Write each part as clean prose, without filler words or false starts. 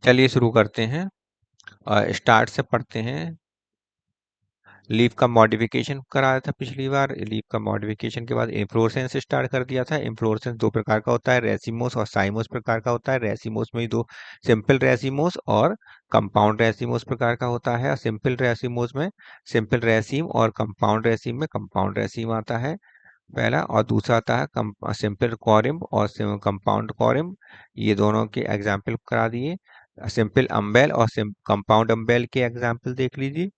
चलिए शुरू करते हैं और स्टार्ट से पढ़ते हैं। लीफ का मॉडिफिकेशन कराया था पिछली बार। लीफ का मॉडिफिकेशन के बाद इन्फ्लोरेसेंस स्टार्ट कर दिया था। इन्फ्लोरेसेंस दो प्रकार का होता है, रेसिमोस और साइमोस प्रकार का होता है। रेसिमोस में ही दो, सिंपल रेसिमोस और कंपाउंड रेसिमोस प्रकार का होता है। सिंपल रेसिमोस में सिंपल रेसिम और कंपाउंड रेसिम में कंपाउंड रेसिम आता है पहला, और दूसरा आता है सिंपल कॉरिम्ब और कंपाउंड कॉरिम्ब। ये दोनों के एग्जाम्पल करा दिए। सिंपल अम्बेल और कंपाउंड अम्बेल के एग्जाम्पल देख लीजिए।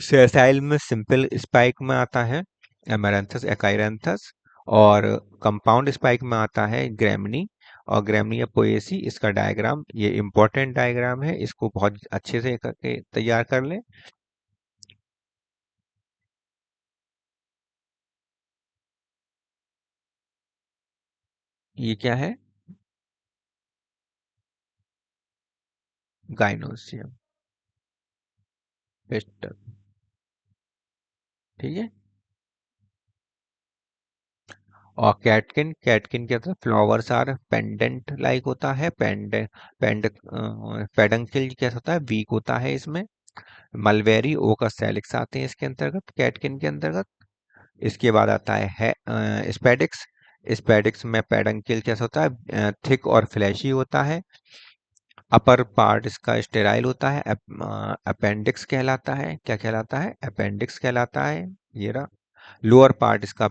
सेसाइल में सिंपल स्पाइक में आता है एमेरैंथस एकाइरेंथस, और कंपाउंड स्पाइक में आता है ग्रेमनी और ग्रेमनी या पोएसी। इसका डायग्राम, ये इंपॉर्टेंट डायग्राम है, इसको बहुत अच्छे से करके तैयार कर लें। ये क्या है? Gynoecium pistol. ठीक है। और कैटकिन, कैटकिन क्या था? फ्लावर्स आर पेंडेंट लाइक होता है। पेडंकिल कैसा होता है? वीक होता है इसमें। मलबेरी ओका सेलिक्स आते हैं इसके अंतर्गत, कैटकिन के अंतर्गत। इसके बाद आता है स्पेडिक्स। स्पेडिक्स में पेडंकिल कैसा होता है? थिक और फ्लैशी होता है। अपर पार्ट इसका स्टेराइल होता है। अपेंडिक्स कहलाता है। क्या कहलाता है? अपेंडिक्स कहलाता है। ये रहा। लोअर पार्ट इसका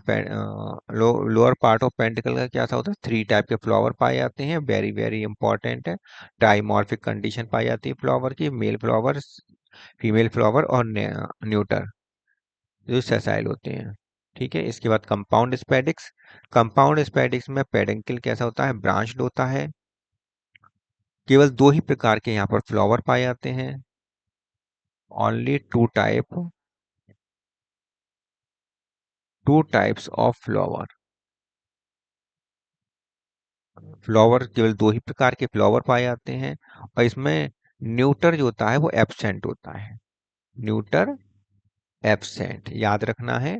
लोअर पार्ट ऑफ पेंटिकल का क्या सा होता है? थ्री टाइप के फ्लावर पाए जाते हैं, वेरी वेरी इंपॉर्टेंट है। डाइमॉर्फिक कंडीशन पाई जाती है फ्लावर की, मेल फ्लावर, फीमेल फ्लावर और न्यूटर, जो सेसाइल होते हैं। ठीक है। इसके बाद कंपाउंड स्पेडिक्स। कंपाउंड स्पेडिक्स में पेडंकिल कैसा होता है? ब्रांच्ड होता है। केवल दो ही प्रकार के यहाँ पर फ्लावर पाए जाते हैं। Only two types of flower. Flower केवल दो ही प्रकार के फ्लावर पाए जाते हैं, और इसमें न्यूटर जो होता है वो एब्सेंट होता है। न्यूटर एब्सेंट, याद रखना है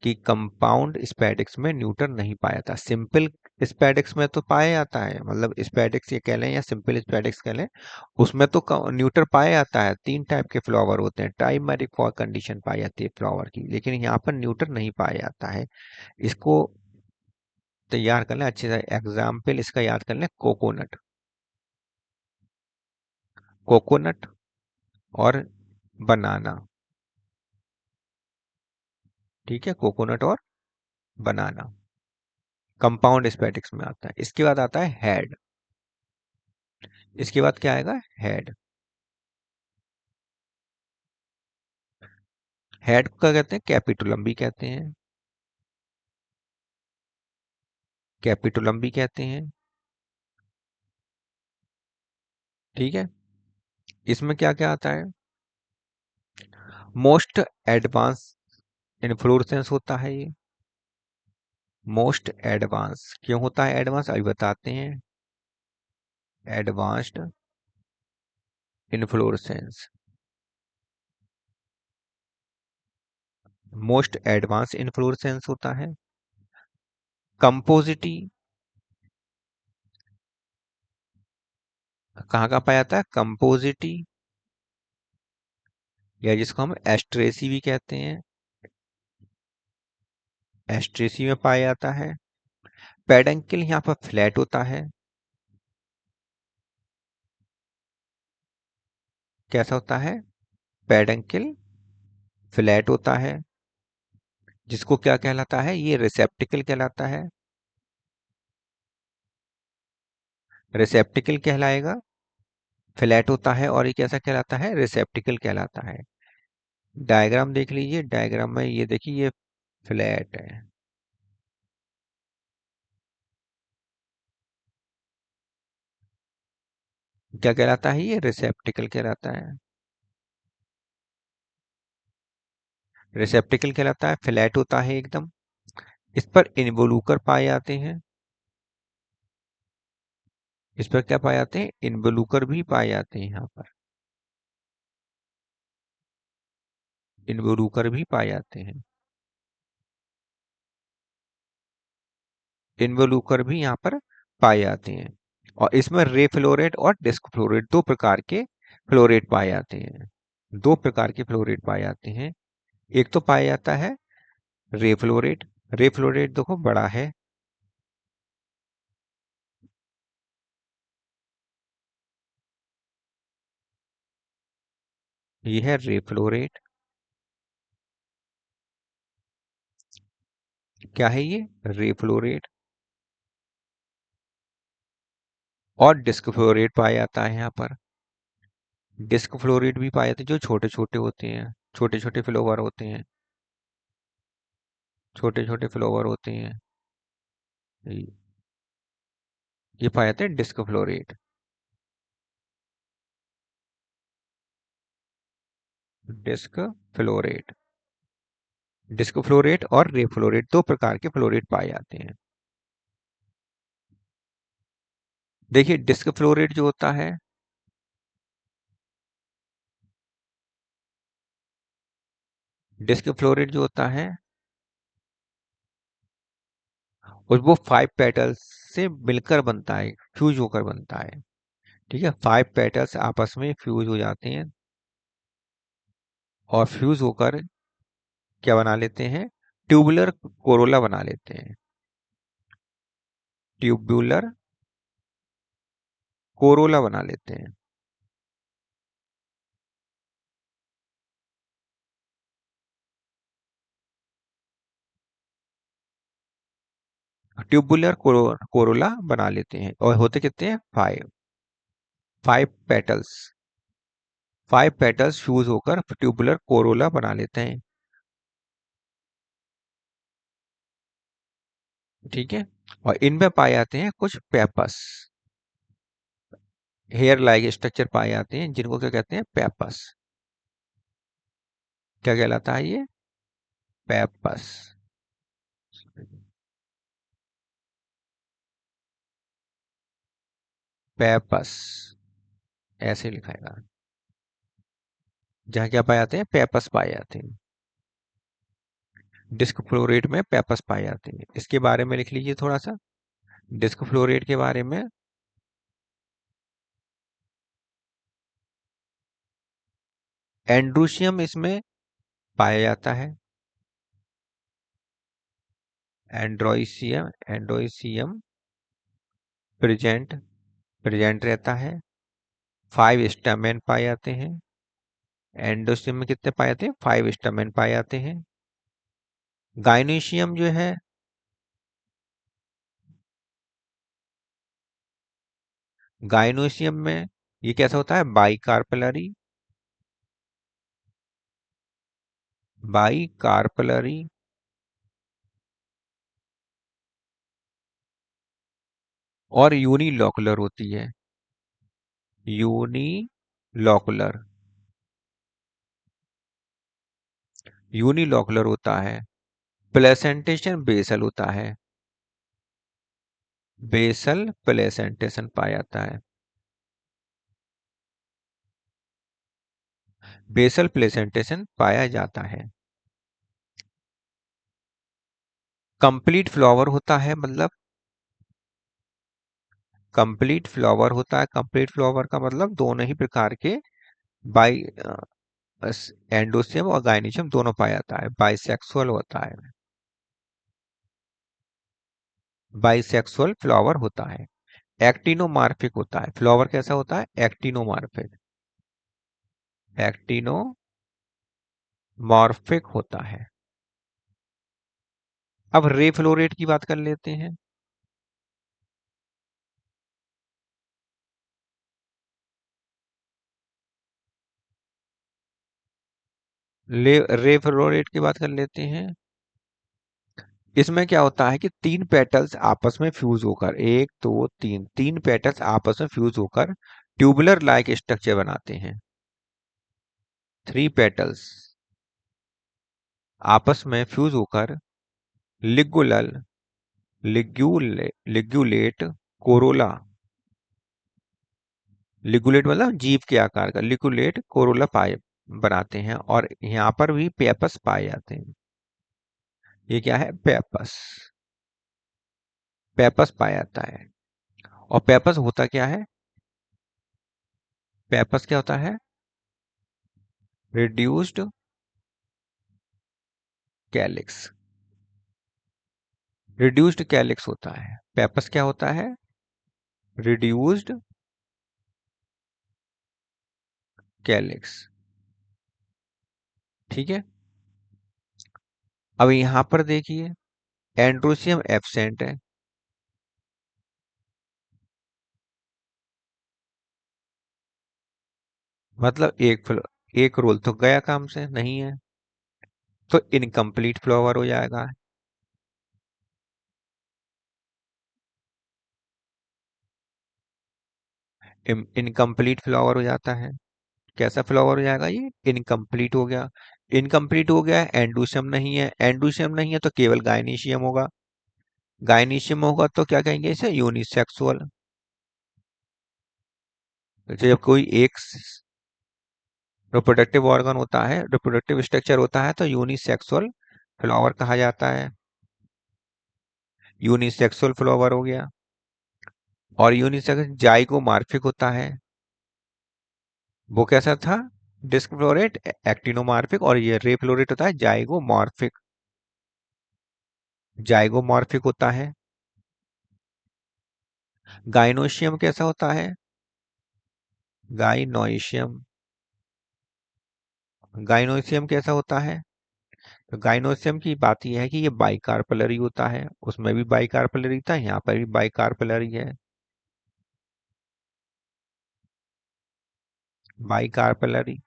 कि कंपाउंड स्पेडिक्स में न्यूटर नहीं पाया जाता। सिंपल स्पेडिक्स में तो पाया जाता है, मतलब स्पेडिक्स ये कह लें या सिंपल स्पेडिक्स कह लें, उसमें तो न्यूटर पाया जाता है। तीन टाइप के फ्लावर होते हैं, ट्राइमेरिक फॉर कंडीशन पाई जाती है फ्लावर की, लेकिन यहाँ पर न्यूटर नहीं पाया जाता है। इसको तैयार कर लें अच्छे से। एग्जाम्पल इसका याद कर लें, कोकोनट, कोकोनट और बनाना। ठीक है, कोकोनट और बनाना कंपाउंड स्पेटिक्स में आता है। इसके बाद आता है हेड। इसके बाद क्या आएगा? हेड। हेड को क्या कहते हैं? कैपिटुलम भी कहते हैं, कैपिटुलम भी कहते हैं। ठीक है। इसमें क्या क्या आता है? मोस्ट एडवांस इन्फ्लोरेसेंस होता है ये। मोस्ट एडवांस क्यों होता है एडवांस? अभी बताते हैं। Advanced inflorescence, most advance inflorescence होता है। कंपोजिटी कहाँ का पाया जाता है? कंपोजिटी, या जिसको हम एस्ट्रेसी भी कहते हैं, एस्ट्रेसी में पाया जाता है। पेडंकिल यहाँ पर फ्लैट होता है। कैसा होता है? पेडंकिल फ्लैट होता है। जिसको क्या कहलाता है? ये रिसेप्टिकल कहलाता है। रिसेप्टिकल कहलाएगा, फ्लैट होता है, और ये कैसा कहलाता है? रिसेप्टिकल कहलाता है। डायग्राम देख लीजिए, डायग्राम में ये देखिए, ये फ्लैट है। क्या कहलाता है? ये रिसेप्टिकल कहलाता है। रिसेप्टिकल कहलाता है, फ्लैट होता है एकदम। इस पर इन्वोल्यूकर पाए जाते हैं। इस पर क्या पाए जाते हैं? इन्वोल्यूकर भी पाए जाते हैं। यहाँ पर इन्वोल्यूकर भी पाए जाते हैं। इन्वोल्यूकर भी यहाँ पर पाए जाते हैं। और इसमें रे फ्लोरेट और डिस्क फ्लोरेट दो प्रकार के फ्लोरेट पाए जाते हैं। दो प्रकार के फ्लोरेट पाए जाते हैं। एक तो पाया जाता है रे फ्लोरेट। रे फ्लोरेट देखो बड़ा है, ये है रे फ्लोरेट। क्या है ये? रे फ्लोरेट। और डिस्क फ्लोरेट पाया जाता है यहाँ पर। डिस्क फ्लोरेट भी पाए जाते हैं जो छोटे छोटे होते हैं, छोटे छोटे फ्लोवर होते हैं, छोटे छोटे फ्लोवर होते हैं। ये पाए जाते हैं disc floret. Disc floret. Disc floret और रे फ्लोरेट दो प्रकार के फ्लोरेट पाए जाते हैं। देखिए डिस्क फ्लोरेट जो होता है, डिस्क फ्लोरेट जो होता है और वो 5 पेटल्स से मिलकर बनता है, फ्यूज होकर बनता है। ठीक है, 5 पेटल्स आपस में फ्यूज हो जाते हैं और फ्यूज होकर क्या बना लेते हैं? ट्यूबुलर कोरोला बना लेते हैं। ट्यूबुलर कोरोला बना लेते हैं। ट्यूबुलर कोरोला बना लेते हैं और होते कितने हैं? 5 5 पेटल्स। 5 पेटल्स फ्यूज होकर ट्यूबुलर कोरोला बना लेते हैं। ठीक है, और इनमें पाए जाते हैं कुछ पेपस, हेयर लाइक स्ट्रक्चर पाए जाते हैं जिनको क्या कहते हैं? पेपस। क्या कहलाता है ये? पेपस। पेपस ऐसे लिखाएगा। जहाँ क्या पाए जाते हैं? पेपस पाए जाते हैं। डिस्क फ्लोरेट में पेपस पाए जाते हैं, इसके बारे में लिख लीजिए थोड़ा सा। डिस्क फ्लोरेट के बारे में, एंड्रोशियम इसमें पाया जाता है। एंड्रोइसियम, एंड्रोइसियम प्रेजेंट, प्रेजेंट रहता है। 5 स्टेमेन पाए जाते हैं। एंडोसियम में कितने पाए जाते हैं? 5 स्टेमेन पाए जाते हैं। गाइनोसियम जो है, गाइनोसियम में ये कैसा होता है? बाइकार्पलरी। बाइकार्पलरी और यूनिलॉकुलर होती है। यूनिलॉकुलर, यूनिलॉकुलर होता है। प्लेसेंटेशन बेसल होता है। बेसल प्लेसेंटेशन पाया जाता है। बेसल प्लेसेंटेशन पाया जाता है। कंप्लीट फ्लावर होता है, मतलब कंप्लीट फ्लावर होता है। कंप्लीट फ्लावर का मतलब दोनों ही प्रकार के बाई एंडोसियम और गाइनोसियम दोनों पाया जाता है। बाइसेक्सुअल होता है। बाइसेक्सुअल फ्लावर होता है। एक्टिनोमार्फिक होता है। फ्लावर कैसा होता है? एक्टिनोमार्फिक। एक्टिनोमार्फिक होता है। अब रे फ्लोरेट की बात कर लेते हैं। रे फ्लोरेट की बात कर लेते हैं। इसमें क्या होता है कि 3 पेटल्स आपस में फ्यूज होकर, एक दो तीन, 3 पेटल्स आपस में फ्यूज होकर ट्यूबुलर लाइक स्ट्रक्चर बनाते हैं। 3 पेटल्स आपस में फ्यूज होकर लिगुलल, लिग्यूलेट कोरोला, लिगुलेट मतलब जीभ के आकार का, लिगुलेट कोरोला पाए बनाते हैं और यहाँ पर भी पेपस पाए जाते हैं। ये क्या है? पेपस। पेपस पाया जाता है। और पेपस होता क्या है? पेपस क्या होता है? Reduced calyx. रिड्यूस्ड कैलिक्स होता है। पेपस क्या होता है? Reduced calyx. ठीक है। अब यहां पर देखिए, एंड्रोसियम एब्सेंट है। मतलब एक रोल तो गया काम से, नहीं है, तो इनकम्प्लीट फ्लावर हो जाएगा। इनकम्प्लीट फ्लावर हो जाता है। कैसा फ्लावर हो जाएगा ये? इनकम्प्लीट हो गया। इनकम्प्लीट हो गया, एंडोसियम नहीं है। एंडोसियम नहीं है तो केवल गायनीशियम होगा। गायनीशियम होगा तो क्या कहेंगे इसे? यूनिसेक्सुअल। तो जब कोई एक रिप्रोडक्टिव ऑर्गन होता है, रिप्रोडक्टिव स्ट्रक्चर होता है, तो यूनिसेक्सुअल फ्लावर कहा जाता है। यूनिसेक्सुअल फ्लावर हो गया। और यूनिसेक्स जाइगोमॉर्फिक होता है। वो कैसा था? Disc floret, actinomorphic. और ये रे फ्लोरेट होता है जाइगोमॉर्फिक। जाइगोमॉर्फिक होता है। गाइनोशियम कैसा होता है? गाइनोशियम। गाइनोशियम कैसा होता है? तो गाइनोशियम की बात यह है कि ये बाइकार्पलरी होता है। उसमें भी बाइकार्पलरी था, यहाँ पर भी बाइकार्पलरी है। बाइकार्पलरी।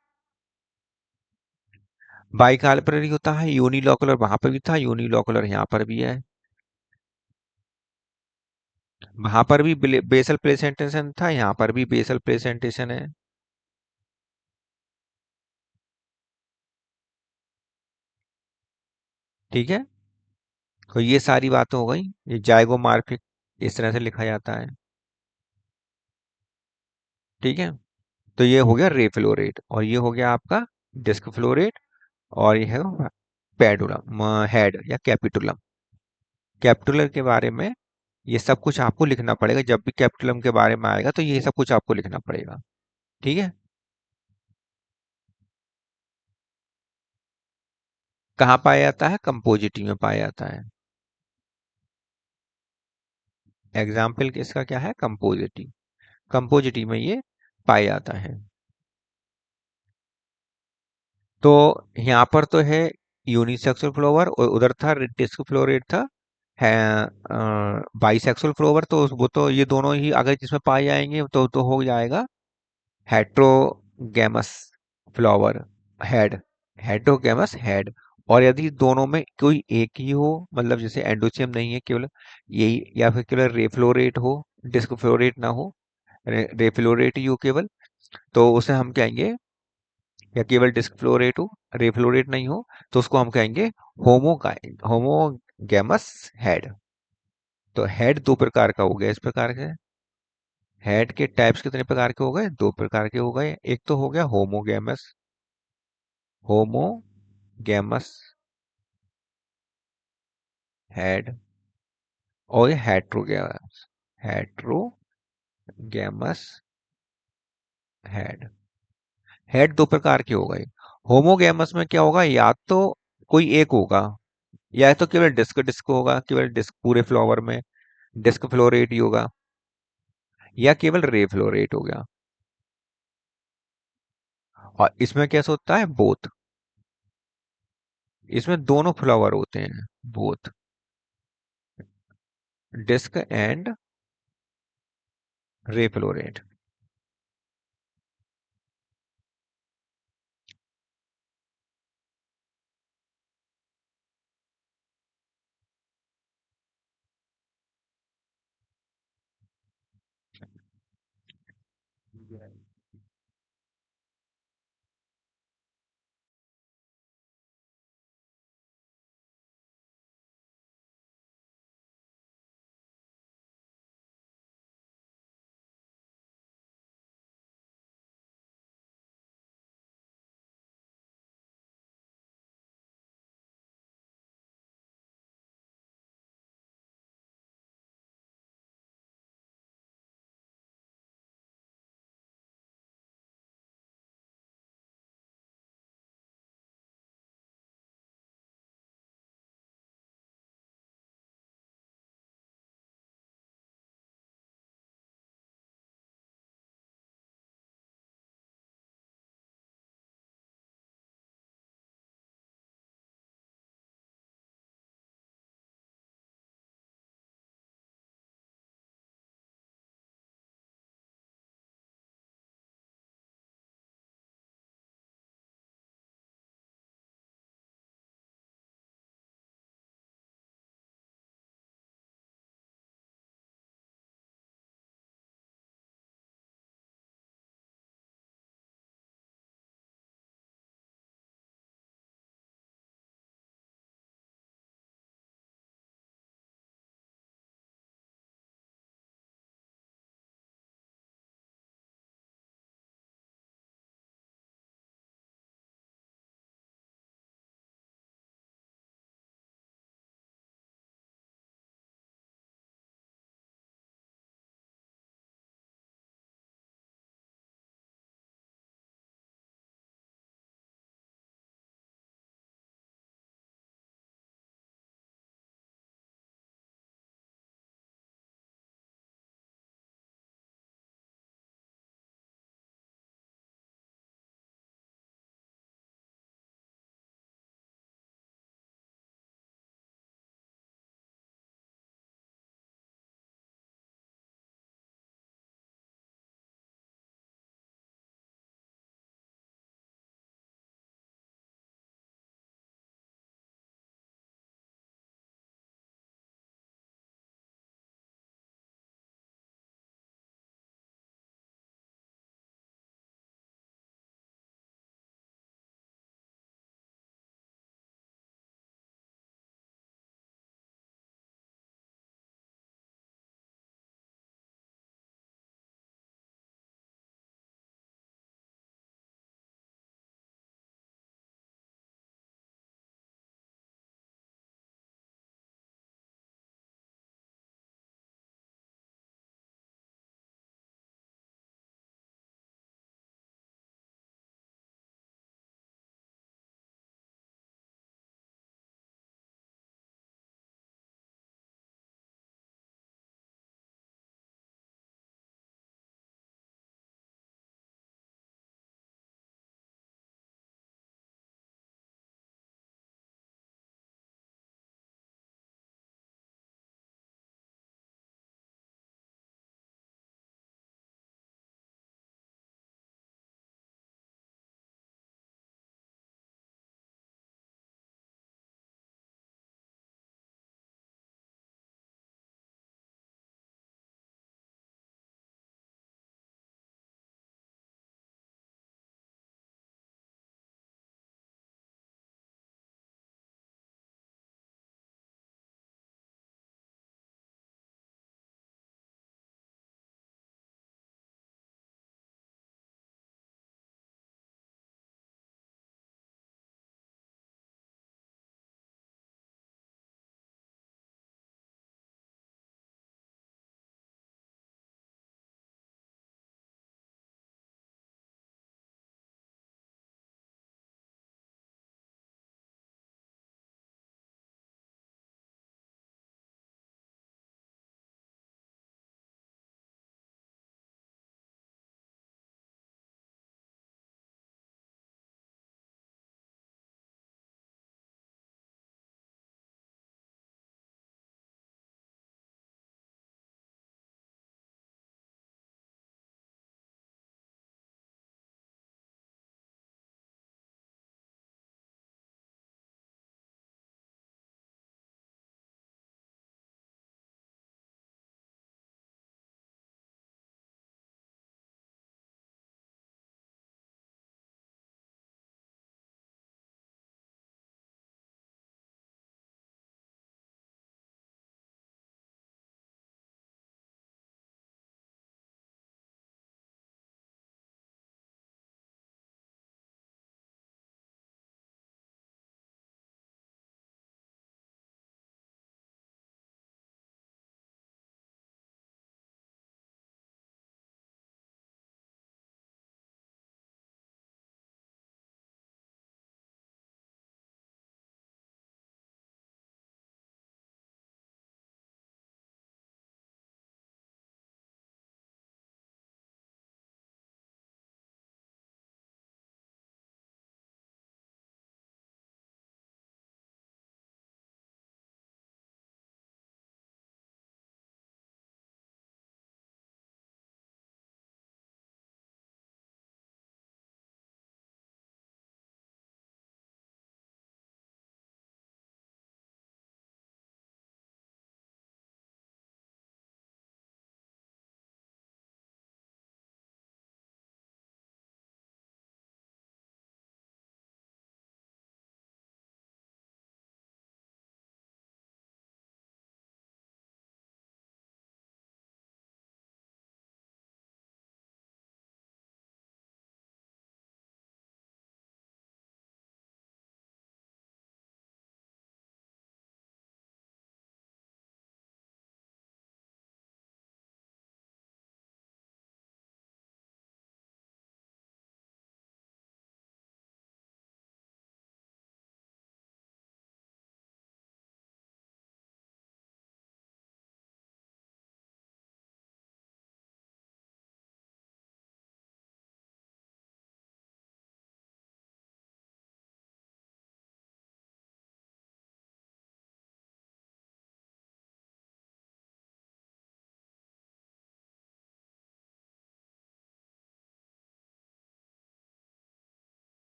बाइकार्पलरी होता है। यूनिलोकुलर वहां पर भी था, यूनिलोकुलर यहाँ पर भी है। वहां पर भी बेसल प्रेजेंटेशन था, यहाँ पर भी बेसल प्रेजेंटेशन है। ठीक है। तो ये सारी बातें हो गई। ये जाइगोमॉर्फिक इस तरह से लिखा जाता है। ठीक है। तो ये हो गया रे फ्लोरेट, और ये हो गया आपका डिस्क फ्लोरेट। और ये है पेडुलम, हेड या कैपिटुलम। कैपिटुलर के बारे में ये सब कुछ आपको लिखना पड़ेगा। जब भी कैपिटुलम के बारे में आएगा तो ये सब कुछ आपको लिखना पड़ेगा। ठीक है। कहाँ पाया जाता है? कंपोजिटी में पाया जाता है। एग्जाम्पल इसका क्या है? कंपोजिटी। कंपोजिटी में ये पाया जाता है। तो यहाँ पर तो है यूनिसेक्सुअल फ्लावर, और उधर था डिस्क फ्लोरेट था, है बाइसेक्सुअल फ्लावर। तो वो तो ये दोनों ही अगर जिसमें पाए जाएंगे तो हो जाएगा हेट्रोगेमस फ्लावर हेड। हेट्रोगेमस हेड। और यदि दोनों में कोई एक ही हो, मतलब जैसे एंडोचियम नहीं है केवल यही, या फिर केवल रेफ्लोरेट हो, डिस्क फ्लोरेट ना हो, रेफ्लोरेट ही हो केवल, तो उसे हम कहेंगे, या केवल डिस्क फ्लोरेट हो, रेफ्लोरेट नहीं हो, तो उसको हम कहेंगे होमोगेमस हेड। तो हेड दो प्रकार का हो गया इस प्रकार से। हेड के टाइप्स कितने प्रकार के हो गए? दो प्रकार के हो गए। एक तो हो गया होमोगेमस, होमोगेमस हेड। और ये हेट्रोगेमस, हेट्रोगेमस हेड। हेड दो प्रकार के हो गए। होमोगेमस में क्या होगा? या तो कोई एक होगा, या तो केवल डिस्क डिस्क होगा, केवल डिस्क पूरे फ्लावर में डिस्क फ्लोरेट ही होगा, या केवल रे फ्लोरेट हो गया। और इसमें कैसे होता है? बोथ। इसमें दोनों फ्लावर होते हैं, both disc and ray floret.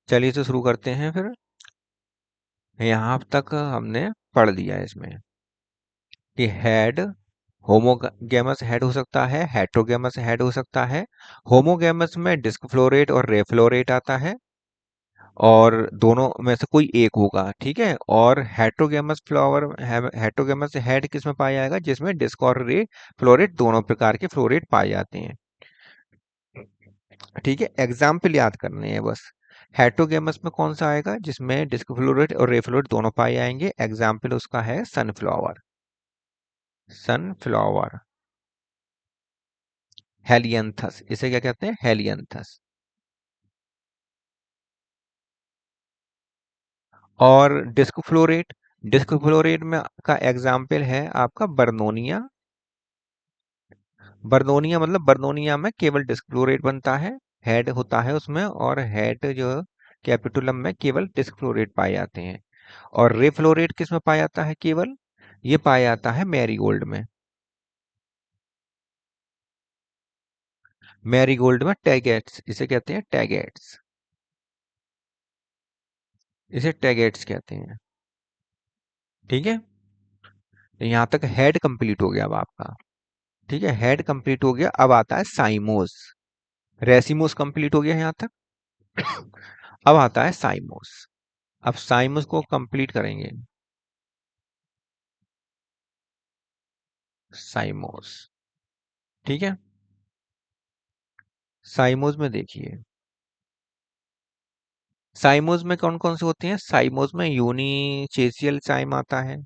चलिए तो शुरू करते हैं फिर। यहाँ तक हमने पढ़ लिया है इसमें कि हेड होमोगेमस हेड हो सकता है, हेट्रोगेमस हेड हो सकता है। होमोगेमस में डिस्क फ्लोरेट और रे फ्लोरेट आता है, और दोनों में से कोई एक होगा, ठीक है। और हेट्रोगेमस हेट्रोगेमस हेड किस में पाया जाएगा, जिसमें डिस्क और रे फ्लोरेट दोनों प्रकार के फ्लोरेट पाए जाते हैं, ठीक है। एग्जाम्पल याद करने हैं बस। हेट्रोगेमस में कौन सा आएगा, जिसमें डिस्क फ्लोरेट और रे फ्लोरेट दोनों पाए जाएंगे। एग्जाम्पल उसका है सनफ्लावर। सनफ्लावर। हेलियंथस, इसे क्या कहते हैं, हेलियंथस। और डिस्क फ्लोरेट में का एग्जाम्पल है आपका बर्नोनिया। बर्नोनिया मतलब बर्नोनिया में केवल डिस्क फ्लोरेट बनता है, हेड होता है उसमें, और हेड जो कैपिटुलम में केवल डिस्क फ्लोरेट पाए जाते हैं। और रे फ्लोरेट किस में पाया जाता है, केवल ये पाया जाता है मैरीगोल्ड में। मैरीगोल्ड में टैगेट्स, इसे कहते हैं टैगेट्स। इसे टैगेट्स कहते हैं, ठीक है। तो यहाँ तक हेड कंप्लीट हो गया अब आपका, ठीक है। हेड कंप्लीट हो गया, अब आता है साइमोस। रेसिमोस कंप्लीट हो गया यहाँ तक। अब आता है साइमोस। अब साइमस को कंप्लीट करेंगे। साइमोस, ठीक है। साइमोस में देखिए, साइमोस में कौन कौन से होते हैं। साइमोस में यूनिचेसियल साइम आता है।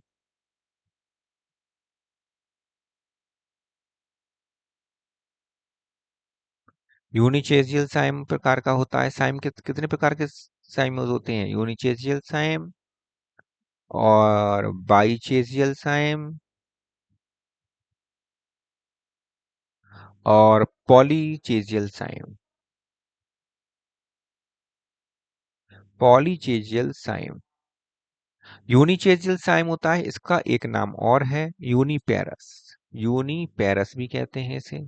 यूनिचेसियल साइम प्रकार का होता है। साइम कितने प्रकार के साइमोस होते हैं, यूनिचेसियल साइम और बाइचेसियल साइम और पॉलीचेसियल साइम। पॉलीचेसियल साइम। यूनिचेसियल साइम होता है, इसका एक नाम और है यूनिपेरस। यूनिपेरस भी कहते हैं इसे।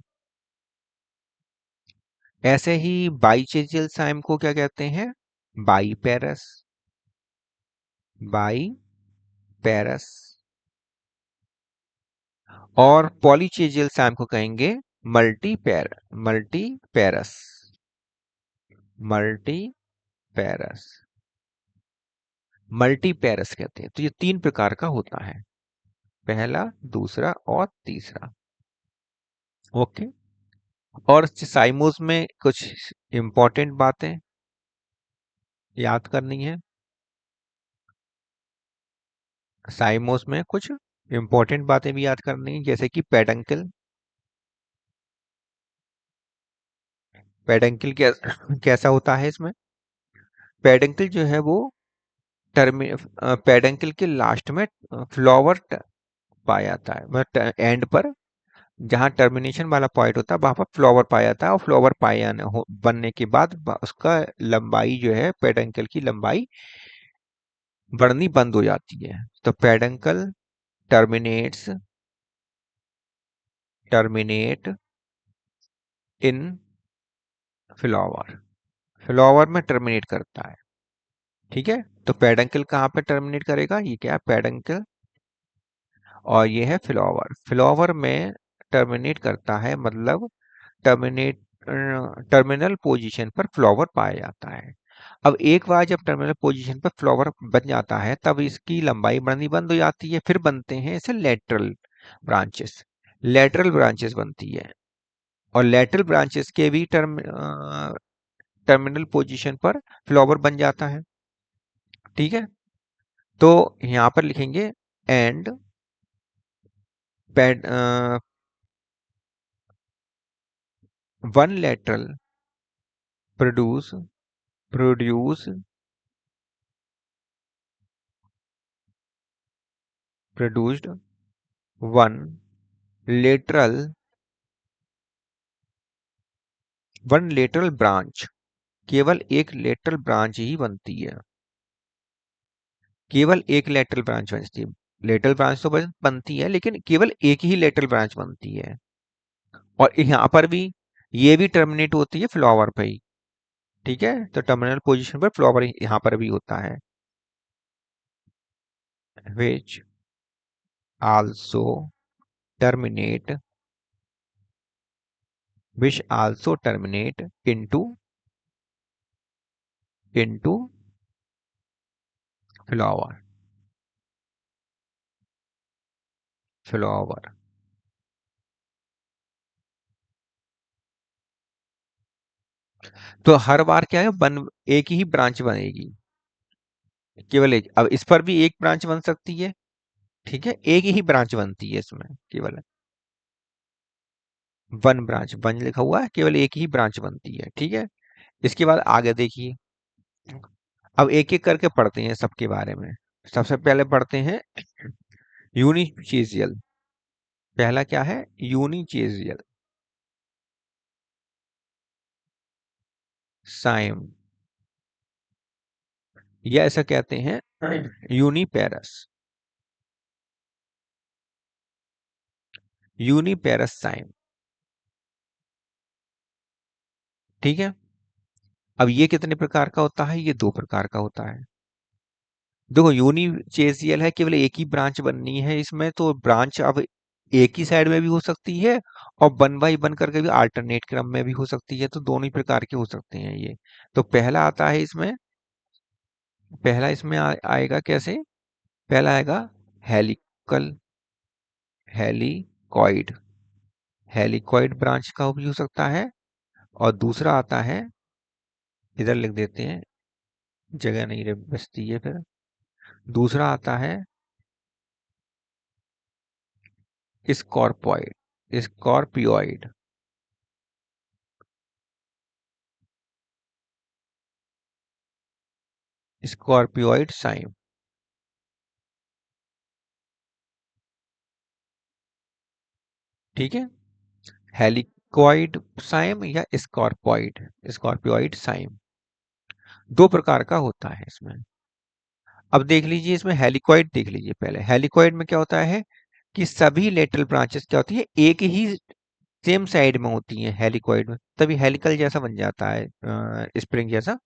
ऐसे ही बाइचेजियल साइम को क्या कहते हैं, बाईपेरस। बाईपेरस। और पॉलीचेजियल साइम को कहेंगे मल्टीपेरस। मल्टीपेरस। मल्टीपेरस कहते हैं। तो ये तीन प्रकार का होता है, पहला, दूसरा और तीसरा। ओके। और साइमोस में कुछ इंपॉर्टेंट बातें याद करनी है। साइमोस में कुछ इंपॉर्टेंट बातें भी याद करनी है, जैसे कि पेडंकल। पेडंकल कैसा होता है इसमें। पेडंकल जो है वो पेडंकल के लास्ट में फ्लावर पाया जाता है, मतलब एंड पर जहाँ टर्मिनेशन वाला पॉइंट होता है वहां पर फ्लावर पाया जाता है, और फ्लावर बनने के बाद उसका लंबाई जो है, पेडंकल की लंबाई बढ़नी बंद हो जाती है। तो पेडंकल टर्मिनेट्स टर्मिनेट इन फ्लावर। फ्लावर में टर्मिनेट करता है, ठीक है। तो पेडंकल कहाँ पे टर्मिनेट करेगा, ये क्या है, पेडंकल। और ये है फ्लावर। फ्लावर में टर्मिनेट करता है, मतलब टर्मिनेट टर्मिनल पोजीशन पर फ्लावर पाया जाता है। अब एक बार जब टर्मिनल पोजीशन पर फ्लावर बन जाता है, तब इसकी लंबाई बढ़नी बंद हो जाती है, फिर बनते हैं इसे लेटरल ब्रांचेस। लेटरल ब्रांचेस बनती है, और लेटरल ब्रांचेस के भी टर्मिनल पोजीशन पर फ्लावर बन जाता है, ठीक है। तो यहाँ पर लिखेंगे and paid one lateral produce produce produced one lateral one lateral branch. केवल एक लेटरल ब्रांच ही बनती है, केवल एक लेटरल ब्रांच बनती है। लेटरल ब्रांच तो बनती है, लेकिन केवल एक ही लेटरल ब्रांच बनती है। और यहाँ पर भी ये भी टर्मिनेट होती है फ्लावर पे ही, ठीक है, तो टर्मिनल पोजीशन पर फ्लावर यहाँ पर भी होता है। Which also terminate which also terminate into flower. तो हर बार क्या है, बन एक ही ब्रांच बनेगी, केवल एक। अब इस पर भी एक ब्रांच बन सकती है, ठीक है, एक ही ब्रांच बनती है इसमें केवल, वन ब्रांच, वन लिखा हुआ है, केवल एक ही ब्रांच बनती है, ठीक है। इसके बाद आगे देखिए, अब एक एक करके पढ़ते हैं सबके बारे में। सबसे पहले पढ़ते हैं यूनिचेजियल। पहला क्या है, यूनिचेजियल साइम, या ऐसा कहते हैं यूनिपेरस, यूनिपेरस साइम, ठीक है। अब ये कितने प्रकार का होता है, ये दो प्रकार का होता है। देखो यूनिचेसियल है, केवल एक ही ब्रांच बननी है इसमें, तो ब्रांच अब एक ही साइड में भी हो सकती है और वन बाई वन करके भी अल्टरनेट क्रम में भी हो सकती है, तो दोनों ही प्रकार के हो सकते हैं ये। तो पहला आता है इसमें, पहला इसमें आएगा कैसे, पहला आएगा हेलिकल, हेलिकॉइड, हेलिकॉइड ब्रांच का भी हो सकता है। और दूसरा आता है, इधर लिख देते हैं, जगह नहीं बचती है फिर। दूसरा आता है स्कॉर्पॉइड, स्कॉर्पियोइड, स्कॉर्पियोइड साइम, ठीक है। हेलिकॉइड साइम या स्कॉर्पॉइड, स्कॉर्पियोइड साइम, दो प्रकार का होता है इसमें। अब देख लीजिए इसमें हेलिकॉइड देख लीजिए पहले। हेलिकॉइड में क्या होता है कि सभी लेटरल ब्रांचेस क्या होती है, एक ही सेम साइड में होती हैं हेलिकॉइड में, तभी हेलिकल जैसा बन जाता है, स्प्रिंग जैसा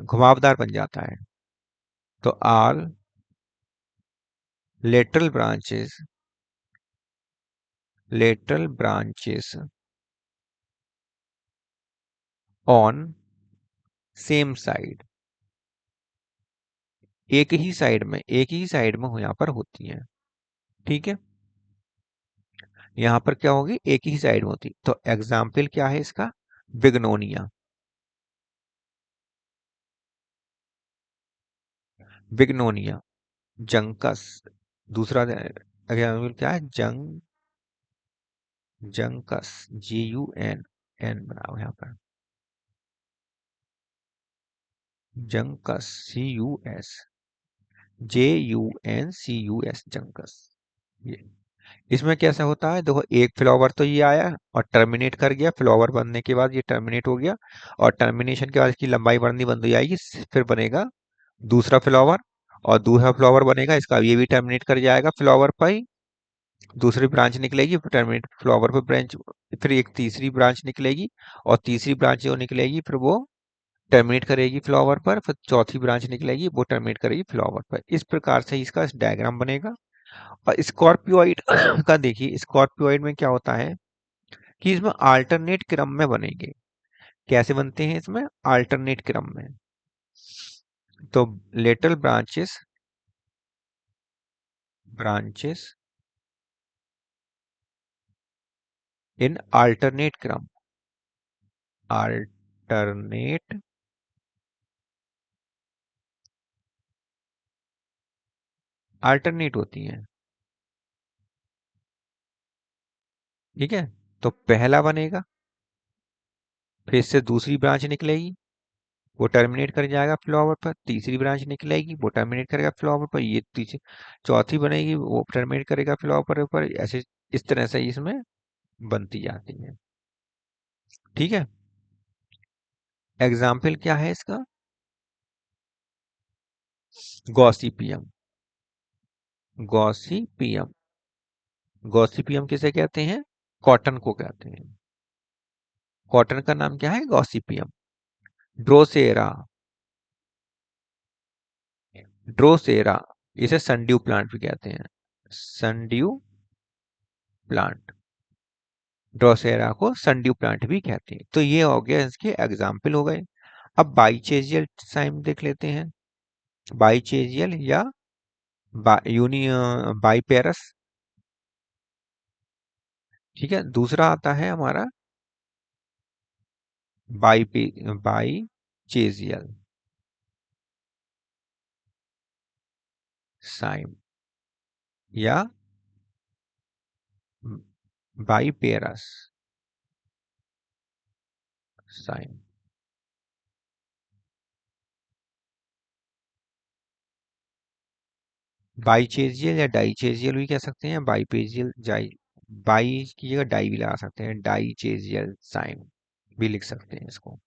घुमावदार बन जाता है। तो all lateral branches, lateral branches on same side, एक ही साइड में, एक ही साइड में यहाँ पर होती हैं, ठीक है। यहाँ पर क्या होगी, एक ही साइड में होती, तो एग्जाम्पल क्या है इसका, बिग्नोनिया, बिग्नोनिया, जंकस, दूसरा एग्जाम्पल क्या है, जंकस, JUN, एन बनाओ यहाँ पर, जंकस, JUNCUS, जंकस। ये इसमें कैसा होता है, देखो एक फ्लावर तो ये आया और टर्मिनेट कर गया, फ्लावर बनने के बाद ये टर्मिनेट हो गया, और टर्मिनेशन के बाद इसकी लंबाई बढ़नी बंद हो जाएगी, फिर बनेगा दूसरा फ्लावर, और दूसरा फ्लावर बनेगा, इसका ये भी टर्मिनेट कर जाएगा फ्लावर पर ही, दूसरी ब्रांच निकलेगी, फिर टर्मिनेट फ्लावर पर ब्रांच, फिर एक तीसरी ब्रांच निकलेगी, और तीसरी ब्रांच जो निकलेगी फिर वो टर्मिनेट करेगी फ्लावर पर, फिर चौथी ब्रांच निकलेगी वो टर्मिनेट करेगी फ्लावर पर। इस प्रकार से इसका डायग्राम बनेगा। और स्कॉर्पियोइड का देखिए, स्कॉर्पियोइड में क्या होता है कि इसमें अल्टरनेट क्रम में बनेंगे। कैसे बनते हैं इसमें, अल्टरनेट क्रम में। तो lateral branches, branches in alternate क्रम, अल्टरनेट, अल्टरनेट होती हैं, ठीक है। तो पहला बनेगा, फिर इससे दूसरी ब्रांच निकलेगी, वो टर्मिनेट कर जाएगा फ्लावर पर, तीसरी ब्रांच निकलेगी वो टर्मिनेट करेगा फ्लावर पर, ये तीसरी, चौथी बनेगी वो टर्मिनेट करेगा फ्लावर पर, ऐसे इस तरह से इसमें बनती जाती है, ठीक है। एग्जाम्पल क्या है इसका, गॉसिपियम, गॉसिपियम, गॉसिपियम किसे कहते हैं, कॉटन को कहते हैं, कॉटन का नाम क्या है? गॉसिपियम। ड्रोसेरा, ड्रोसेरा, इसे सनड्यू प्लांट भी कहते हैं, सनड्यू प्लांट, ड्रोसेरा को सनड्यू प्लांट भी कहते हैं। तो ये हो गया, इसके एग्जाम्पल हो गए। अब बाइचेजियल साइम देख लेते हैं। बाइचेजियल या यूनि बाइपेरस। ठीक है, दूसरा आता है हमारा बाइचेजियल साइम या बाइपेरस साइम। बाइचेजियल या डाइचेजियल भी कह सकते हैं, बाइपेजियल जाई, बाई की जगह डाई भी लगा सकते हैं, डाइचेजियल साइम भी लिख सकते हैं इसको।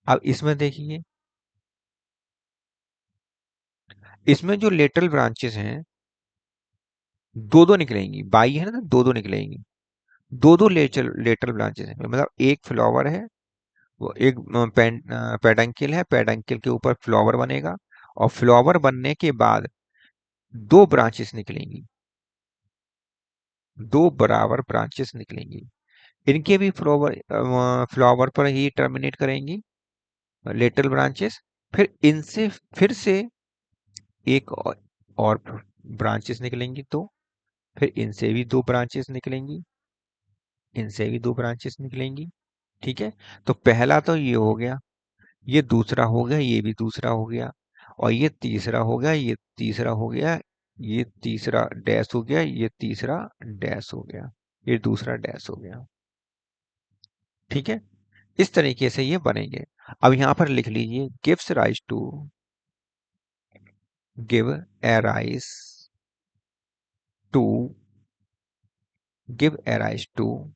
अब इसमें देखिए, इसमें जो लेटरल ब्रांचेस हैं दो दो निकलेंगी, बाई है ना, दो दो निकलेंगी, दो दो लेटरल ब्रांचेस हैं, मतलब एक फ्लावर है, वो एक पेडंकिल है, पेडंकिल के ऊपर फ्लावर बनेगा, और फ्लावर बनने के बाद दो ब्रांचेस निकलेंगी, दो बराबर ब्रांचेस निकलेंगी। इनके भी फ्लावर फ्लावर पर ही टर्मिनेट करेंगी लेटरल ब्रांचेस। फिर इनसे फिर से एक और ब्रांचेस निकलेंगी दो, फिर इनसे भी दो ब्रांचेस निकलेंगी, इनसे भी दो ब्रांचेस निकलेंगी। ठीक है, तो पहला तो ये हो गया, ये दूसरा हो गया, ये भी दूसरा हो गया, और ये तीसरा हो गया, ये तीसरा हो गया, ये तीसरा डैश हो गया, ये तीसरा डैश हो गया, ये दूसरा डैश हो गया। ठीक है, इस तरीके से ये बनेंगे। अब यहां पर लिख लीजिए, gives rise to, give a rise to, give a rise to,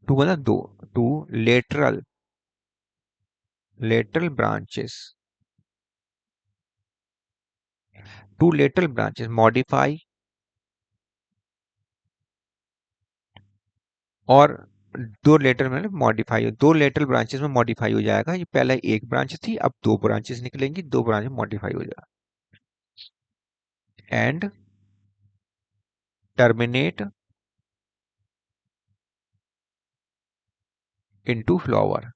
two मतलब दो, two lateral, lateral branches, two lateral branches modify, और दो लेटर में मॉडिफाई, दो लेटरल ब्रांचेस में मॉडिफाई हो जाएगा। ये पहले एक ब्रांच थी, अब दो ब्रांचेस निकलेंगी, दो ब्रांच मॉडिफाई हो जाएगा। And terminate into flower.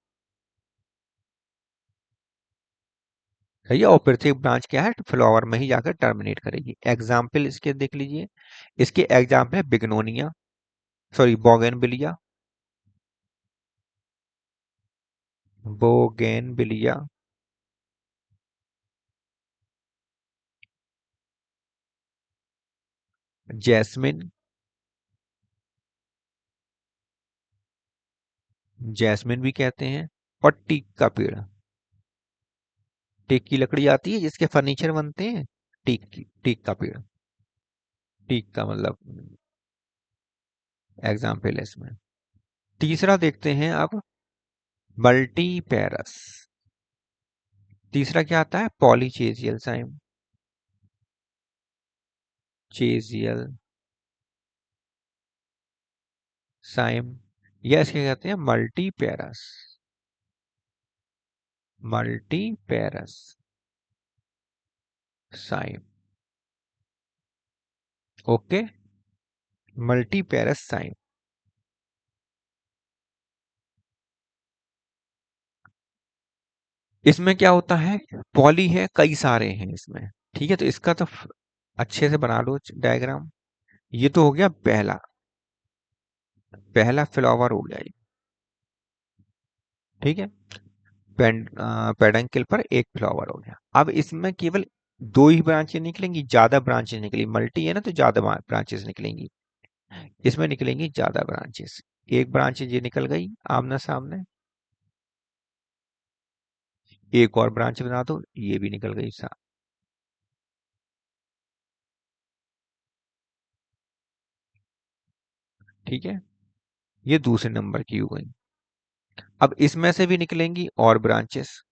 सही है, और फिर से ब्रांच क्या है, फ्लावर में ही जाकर टर्मिनेट करेगी। एग्जाम्पल इसके देख लीजिए, इसके एग्जाम्पल है Bignonia, sorry bougainvillea, bougainvillea, jasmine, jasmine भी कहते हैं, और टीक का पेड़, टीक की लकड़ी आती है जिसके फर्नीचर बनते हैं, टीक की, टीक का पेड़, टीक का मतलब एग्जाम्पल है इसमें। तीसरा देखते हैं अब, मल्टीपेरस। तीसरा क्या आता है, पॉलीचेजियल साइम, चेजियल साइम, या इसके कहते हैं multiparous, multiparous cyme. Okay, multiparous cyme. इसमें क्या होता है, पॉली है, कई सारे हैं इसमें। ठीक है, तो इसका तो अच्छे से बना लो डायग्राम। ये तो हो गया पहला, पहला फ्लावर हो गया ये। ठीक है, पेडंकल पर एक फ्लावर हो गया। अब इसमें केवल दो ही ब्रांचें निकलेंगी, ज्यादा ब्रांचेस निकली, मल्टी है ना, तो ज्यादा ब्रांचेस निकलेंगी, इसमें निकलेंगी ज्यादा ब्रांचेस। एक ब्रांच ये निकल गई आमने सामने, एक और ब्रांच बना दो, ये भी निकल गई साथ। ठीक है, ये दूसरे नंबर की हो गई। अब इसमें से भी निकलेंगी और ब्रांचेस,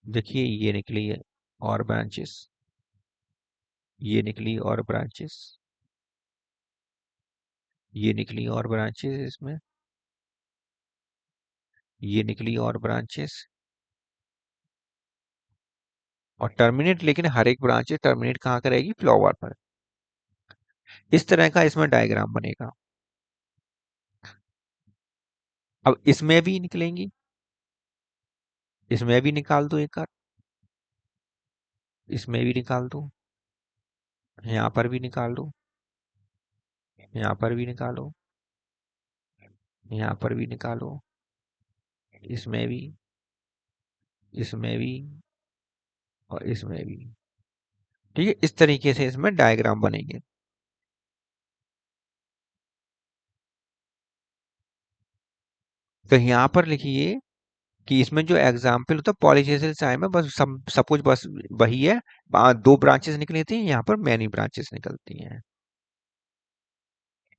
देखिए ये निकली है और ब्रांचेस, ये निकली और ब्रांचेस, ये निकली और ब्रांचेस इसमें, ये निकली और ब्रांचेस, और टर्मिनेट, लेकिन हर एक ब्रांच टर्मिनेट कहाँ करेगी, फ्लावर पर। इस तरह का इसमें डायग्राम बनेगा। अब इसमें भी निकलेंगी, इसमें भी निकाल दो एक आध, इसमें भी निकाल दो, यहाँ पर भी निकाल दो, यहाँ पर भी निकालो, यहाँ पर भी निकालो, इसमें भी, इसमें भी, और इसमें भी। ठीक है, इस तरीके से इसमें डायग्राम बनेंगे। तो यहाँ पर लिखिए कि इसमें जो एग्जाम्पल होता है पॉलीजेनिक चाय में, बस सपोज बस वही है, दो ब्रांचेस निकली थी, यहाँ पर मैनी ब्रांचेस निकलती हैं,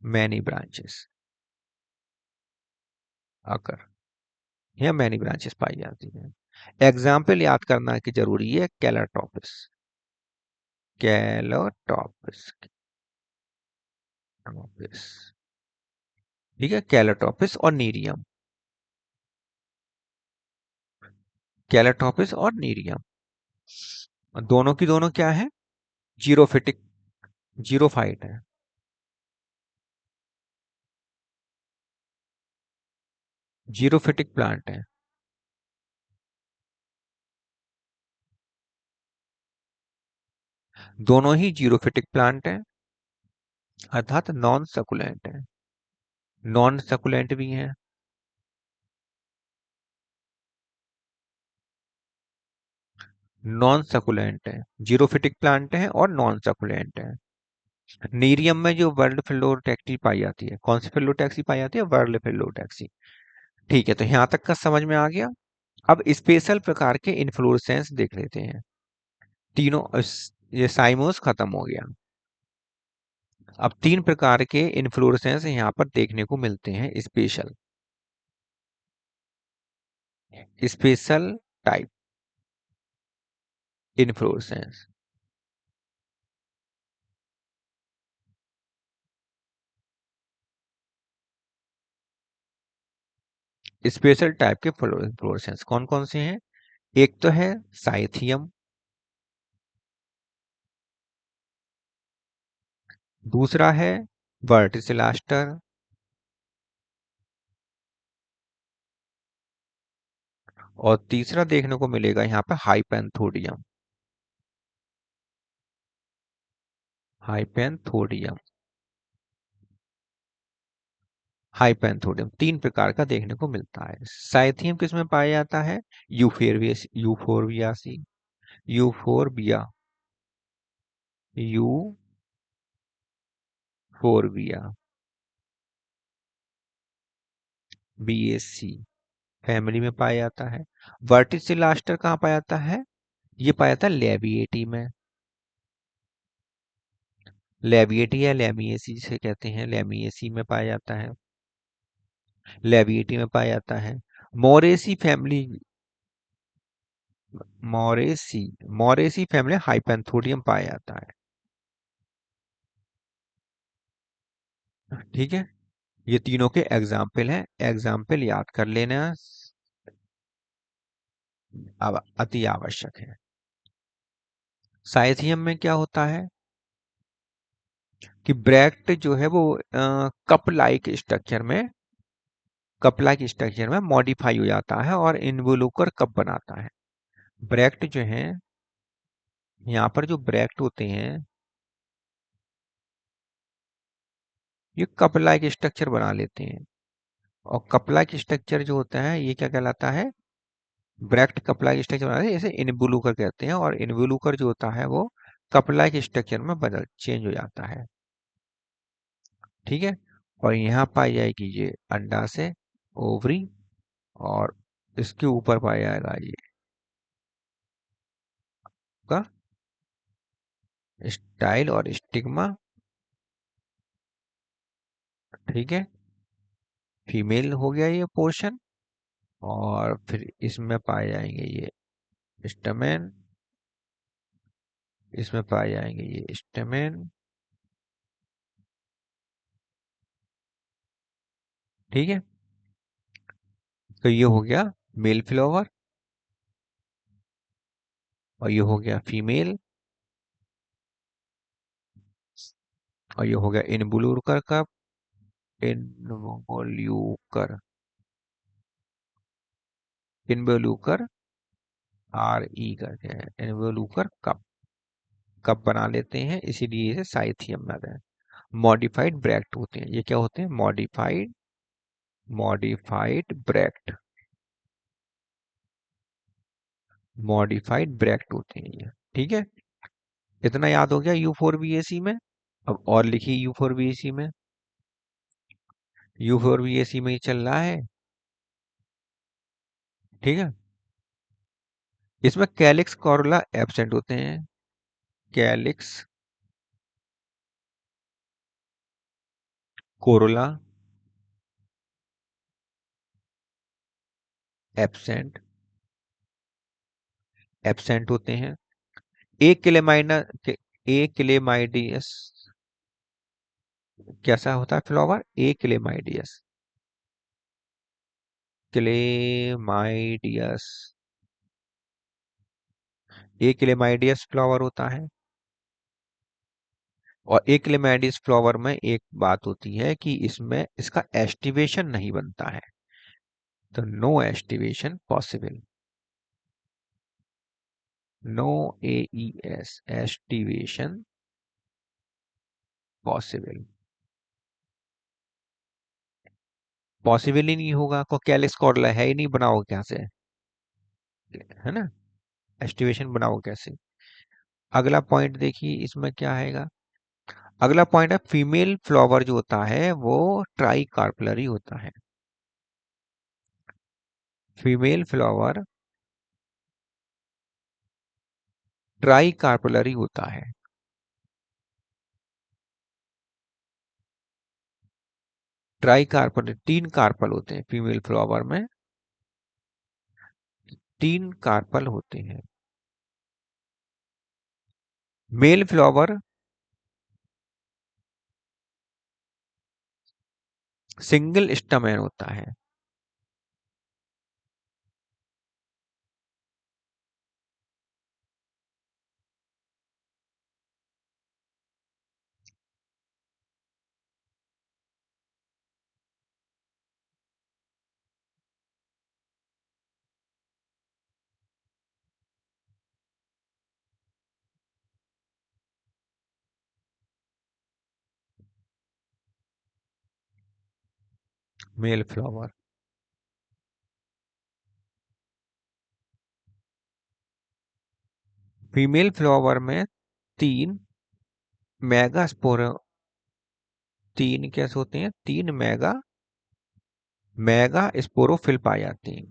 मैनी ब्रांचेस आकर, यहाँ मैनी ब्रांचेस पाई जाती हैं। एग्जाम्पल याद करना की जरूरी है, कैलरटॉपस, कैलरटॉपस, ठीक है, कैलरटॉपस और नीरियम, कैलरटॉपस और नीरियम दोनों की दोनों क्या है, जीरोफिटिक, जीरोफाइट है, जीरोफिटिक प्लांट है। दोनों ही जीरोफिटिक प्लांट है, अर्थात नॉन सकुलेंट है, नॉन सकुलेंट भी है, नॉन सकुलेंट है, जीरोफिटिक प्लांट है और नॉन सकुलेंट है। नीरियम में जो वर्ल्ड फिलोटैक्सी पाई जाती है, कौन सी फिलोटैक्सी पाई जाती है, वर्ल्ड फिलोटैक्सी। ठीक है, तो यहां तक का समझ में आ गया। अब स्पेशल प्रकार के इन्फ्लोरेसेंस देख लेते हैं। तीनों ये साइमोस खत्म हो गया। अब तीन प्रकार के इन्फ्लोरेसेंस यहाँ पर देखने को मिलते हैं, special, special type inflorescence. Special type के इन्फ्लोरेसेंस कौन कौन से हैं, एक तो है साइथियम, दूसरा है वर्टिसिलास्टर, और तीसरा देखने को मिलेगा यहाँ पे हाइपेंथोडियम, हाइपेंथोडियम, हाइपेंथोडियम तीन प्रकार का देखने को मिलता है। साइथियम किसमें पाया जाता है, यूफेरवियस, Euphorbiaceae, Euphorbia, Euphorbia, BSc family में पाया जाता है। वर्टिसिलास्टर कहाँ पाया जाता है, ये पाया जाता है लेबिएटी में, लेबिएटी या लेमिएसी जिसे कहते हैं, लेमिएसी में पाया जाता है, लेबिएटी में पाया जाता है। Moraceae family, Moraceae, Moraceae family hypanthodium पाया जाता है। ठीक है, ये तीनों के एग्जाम्पल हैं, एग्जाम्पल याद कर लेना अब अति आवश्यक है। साइथियम में क्या होता है कि ब्रैक्ट जो है वो कप लाइक स्ट्रक्चर में, कप लाइक स्ट्रक्चर में मॉडिफाई हो जाता है और इन्वोल्यूकर कप बनाता है। ब्रैक्ट जो है, यहाँ पर जो ब्रैक्ट होते हैं ये कप लाइक स्ट्रक्चर बना लेते हैं, और कप लाइक स्ट्रक्चर जो होता है ये क्या कहलाता है, ब्रैक्ट कप लाइक स्ट्रक्चर बनाते हैं, इसे इन्वोल्यूकर कहते हैं, और इन्वोल्यूकर जो होता है वो कप लाइक स्ट्रक्चर में बदल चेंज हो जाता है। ठीक है, और यहाँ पाई जाएगी ये अंडाशय, ओवरी, और इसके ऊपर पाया जाएगा ये का स्टाइल और स्टिग्मा। ठीक है, फीमेल हो गया ये पोर्शन, और फिर इसमें पाए जाएंगे ये स्टमेन, इसमें पाए जाएंगे ये स्टेमेन। ठीक है, तो ये हो गया मेल फ्लावर, और ये हो गया फीमेल, और ये हो गया इनवोल्यूकर का, इनवोल्यूकर, इनवोल्यूकर आर ई करके है, इनवोल्यूकर कप, कप बना लेते हैं, इसीलिए इसे साइथियम कहते हैं। मॉडिफाइड ब्रैक्ट होते हैं, ये क्या होते हैं? Modified, modified bract, modified bract होते हैं ये। ठीक है, इतना याद हो गया यू फोर बी ए सी में। अब और लिखिए यू फोर बी ए सी में, यू फोर बी ए सी में ही चल रहा है। ठीक है, इसमें कैलिक्स कोरोला एब्सेंट होते हैं, कैलिक्स कोरोला एब्सेंट, एब्सेंट होते हैं। एक क्लेमाइना, एक क्लेमाइडियस कैसा होता है फ्लावर? एक क्लेमाइडियस, क्लेमाइडियस, एक क्लेमाइडियस फ्लावर होता है। और एक क्लेमाइडियस फ्लावर में एक बात होती है कि इसमें इसका एस्टिवेशन नहीं बनता है, तो no aestivation possible, no A E S, aestivation possible, possible ही नहीं होगा, को कैलिक्स कॉर्डला है ही नहीं, बनाओ क्या से? है ना, एस्टिवेशन बनाओ कैसे? अगला पॉइंट देखिए इसमें क्या आएगा। अगला पॉइंट है फीमेल फ्लावर जो होता है वो ट्राई कार्पलरी होता है। फीमेल फ्लावर ट्राई कार्पलरी होता है। ट्राई कार्पल, तीन कार्पल होते हैं फीमेल फ्लावर में, तीन कार्पल होते हैं। मेल फ्लावर सिंगल स्टैमेन होता है। मेल फ्लावर, फीमेल फ्लावर में तीन मेगा स्पोर, तीन कैसे होते हैं? तीन मेगा, मेगा स्पोरोफिल पाए जाते हैं,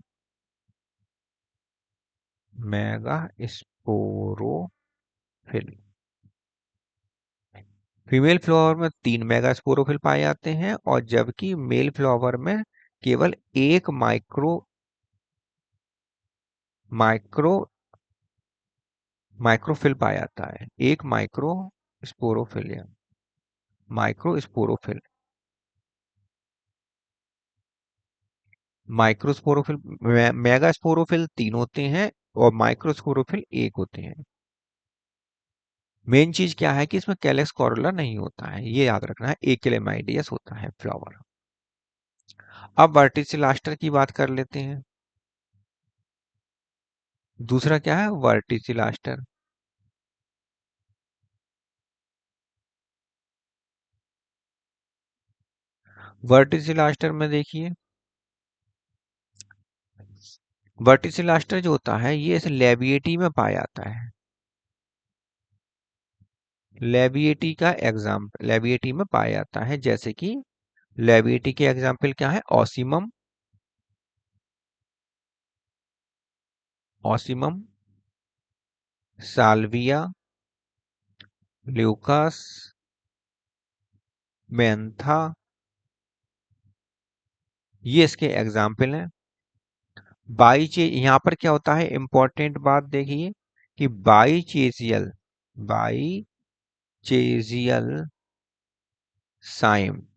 मेगा स्पोरोफिल। फीमेल फ्लावर में तीन मेगा स्पोरोफिल पाए जाते हैं, और जबकि मेल फ्लावर में केवल एक माइक्रो, माइक्रो, माइक्रोफिल पाया जाता है, एक माइक्रो स्पोरोफिल या micro sporophyll. Microsporophyll, mega sporophyll तीन होते हैं और माइक्रोस्पोरोफिल एक होते हैं। मेन चीज क्या है कि इसमें कैलेक्स कोरोला नहीं होता है, ये याद रखना है, एक क्लेमाइडियस होता है फ्लावर। अब वर्टिसिलास्टर की बात कर लेते हैं। दूसरा क्या है? वर्टिसिलास्टर। वर्टिसिलास्टर में देखिए, वर्टिसिलास्टर जो होता है ये इस लेबिएटी में पाया जाता है। लेबिएटी का एग्जाम्पल, लेबिएटी में पाया जाता है, जैसे कि लेबिएटी के एग्जाम्पल क्या है? Ocimum, Ocimum, Salvia, Lucas, Mentha, ये इसके एग्जाम्पल हैं। बाईचे यहाँ पर क्या होता है? इंपॉर्टेंट बात देखिए कि bichasial, bichasial cyme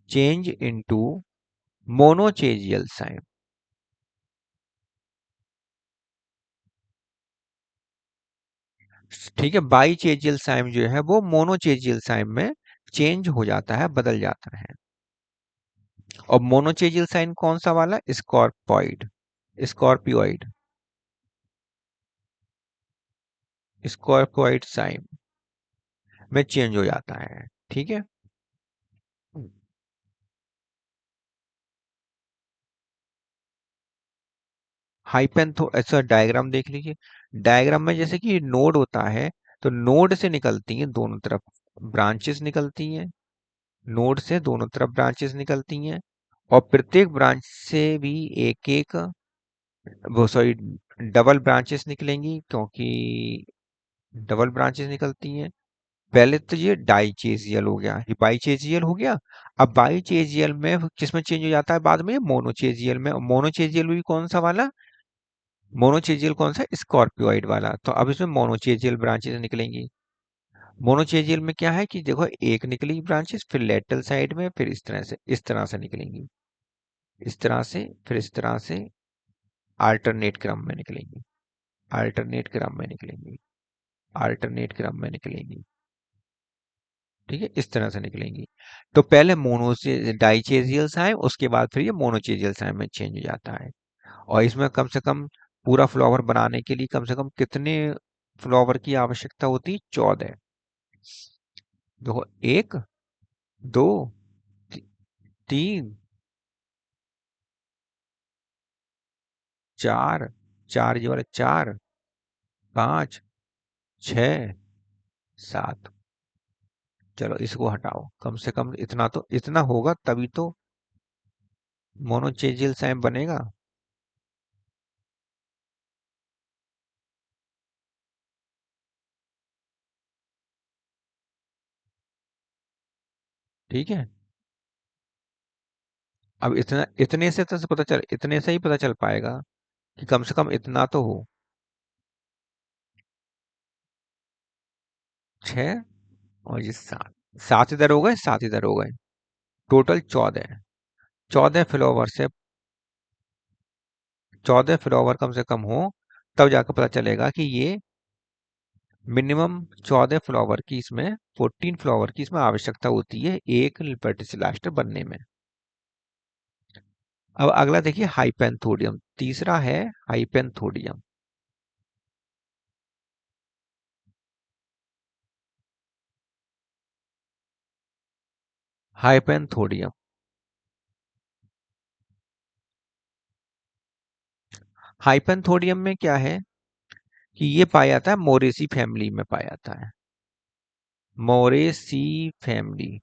change into monochasial cyme. ठीक है, बाइचेजियल साइम जो है वो मोनोचेजियल साइम में चेंज हो जाता है, बदल जाता है। और मोनोचेजियल साइन कौन सा वाला? स्कॉर्पॉइड, स्कॉर्पियोइड, स्कॉर्पोइड साइम में चेंज हो जाता है। ठीक है। हाइपेन तो ऐसा डायग्राम देख लीजिए। डायग्राम में जैसे कि नोड होता है, तो नोड से निकलती हैं दोनों तरफ ब्रांचेस निकलती हैं, नोड से दोनों तरफ ब्रांचेस निकलती हैं। और प्रत्येक ब्रांच से भी एक एक, वो सॉरी, डबल ब्रांचेस निकलेंगी, क्योंकि डबल ब्रांचेस निकलती हैं। पहले तो ये डाइचेजियल हो गया, ये बाइचेजियल हो गया। अब बाइचेजियल में किसमें चेंज हो जाता है बाद में? मोनोचेजियल में। मोनोचेजियल भी कौन सा वाला? मोनोचेजियल कौन सा? स्कॉर्पियोइड वाला। तो अब इसमें मोनोचेजियल ब्रांचेस निकलेंगी। मोनोचेजियल में क्या है कि देखो, एक निकली ब्रांचेस, फिर लेटरल साइड में, फिर इस तरह से निकलेंगी, इस तरह से, फिर इस तरह से आल्टरनेट क्रम में निकलेंगी, आल्टरनेट क्रम में निकलेंगी, आल्टरनेट क्रम में निकलेंगी। ठीक है, इस तरह से निकलेंगी। तो पहले मोनो से डाइचेजियल साइम, उसके बाद फिर ये मोनोचेजियल साइम में चेंज हो जाता है। और इसमें कम से कम पूरा फ्लावर बनाने के लिए कम से कम कितने फ्लावर की आवश्यकता होती है? 14। देखो, एक, दो, ती- तीन, चार, चार ये वाले चार, पाँच, छ, सात। चलो इसको हटाओ, कम से कम इतना तो, इतना होगा तभी तो मोनोचेजियल साइम बनेगा। ठीक है। अब इतना, इतने से तो पता चल, इतने से ही पता चल पाएगा कि कम से कम इतना तो हो। छह, और ये सात, सात इधर हो गए, सात इधर हो गए, टोटल 14। 14 फ्लावर से, 14 फ्लावर कम से कम हो, तब जाकर पता चलेगा कि ये मिनिमम 14 फ्लावर की इसमें, 14 फ्लावर की इसमें आवश्यकता होती है एक लिबर्टी बनने में। अब अगला देखिए, हाइपेंथोडियम, तीसरा है हाइपेंथोडियम। हाइपेंथोडियम, हाइपेंथोडियम में क्या है कि ये पाया जाता है, मोरेसी फैमिली में पाया जाता है, मोरेसी फैमिली।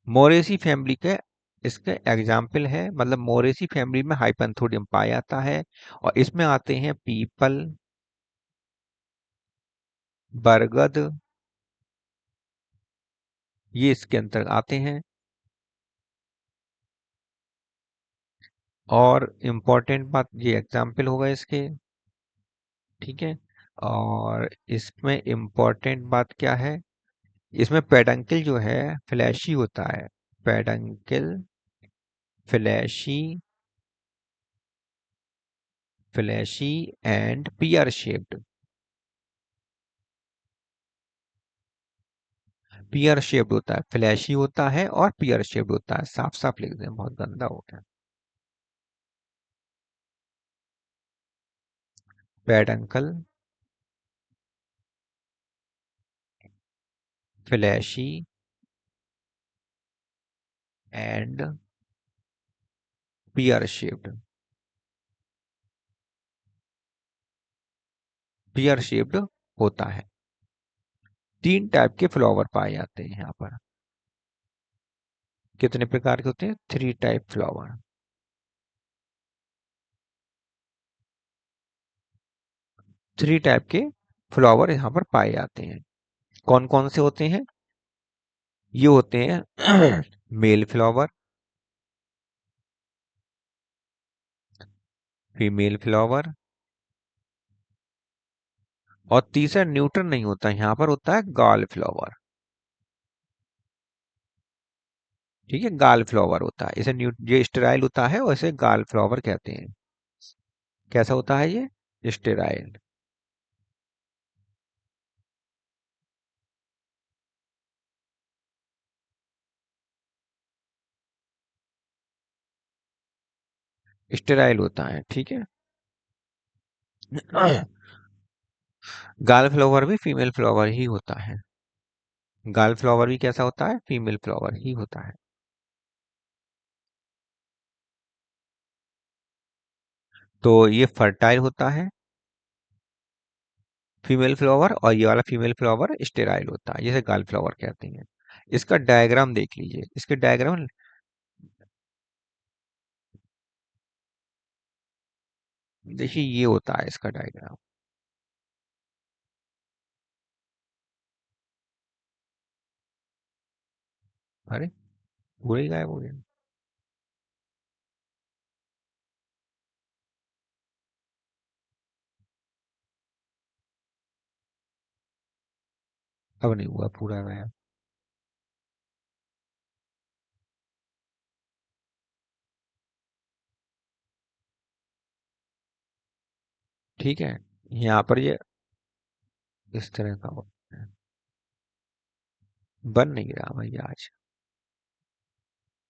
मोरेसी फैमिली के इसके एग्जाम्पल है, मतलब मोरेसी फैमिली में हाइपेंथोडियम पाया जाता है। और इसमें आते हैं पीपल, बरगद, ये इसके अंतर्गत आते हैं। और इम्पोर्टेंट बात, ये एग्जाम्पल होगा इसके। ठीक है। और इसमें इम्पोर्टेंट बात क्या है? इसमें पेडंकल जो है फ्लैशी होता है, peduncle fleshy, fleshy and pear shaped. Pear shaped होता है, फ्लैशी होता है और पियर शेप्ड होता है। साफ साफ लिख दें, बहुत गंदा हो गया। Peduncle flashy and pear shaped, pear shaped होता है। तीन टाइप के फ्लावर पाए जाते हैं यहाँ पर। कितने प्रकार के होते हैं? 3 टाइप फ्लावर। 3 टाइप के फ्लावर यहाँ पर पाए जाते हैं। कौन कौन से होते हैं? ये होते हैं मेल फ्लावर, फीमेल फ्लावर, और तीसरा न्यूट्रन नहीं होता, यहाँ पर होता है गॉल फ्लावर। ठीक है, गाल फ्लावर होता है इसे ये स्टेराइल होता है और इसे गाल फ्लावर कहते हैं। कैसा होता है ये स्टेराइल। स्टेराइल होता है, ठीक है। गाल फ्लावर भी फीमेल फ्लावर ही होता है। गाल फ्लावर भी कैसा होता है, फीमेल फ्लावर ही होता है। तो ये फर्टाइल होता है फीमेल फ्लावर, और ये वाला फीमेल फ्लावर स्टेराइल होता है, जिसे गाल फ्लावर कहते हैं। इसका डायग्राम देख लीजिए, इसके डायग्राम देखिए, ये होता है इसका डायग्राम। अरे, पूरा ही गायब हो गया। अब नहीं हुआ पूरा गायब। ठीक है, यहाँ पर ये इस तरह का होता है। बन नहीं रहा भाई आज,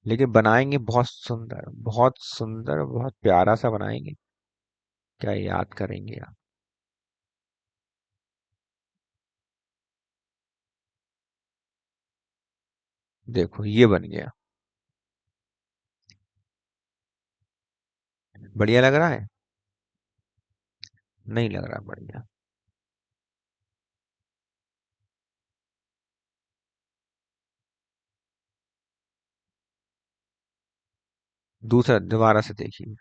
लेकिन बनाएंगे बहुत सुंदर, बहुत सुंदर, बहुत प्यारा सा बनाएंगे। क्या याद करेंगे आप। देखो ये बन गया। बढ़िया लग रहा है। नहीं लग रहा बढ़िया। दूसरा दोबारा से देखिए।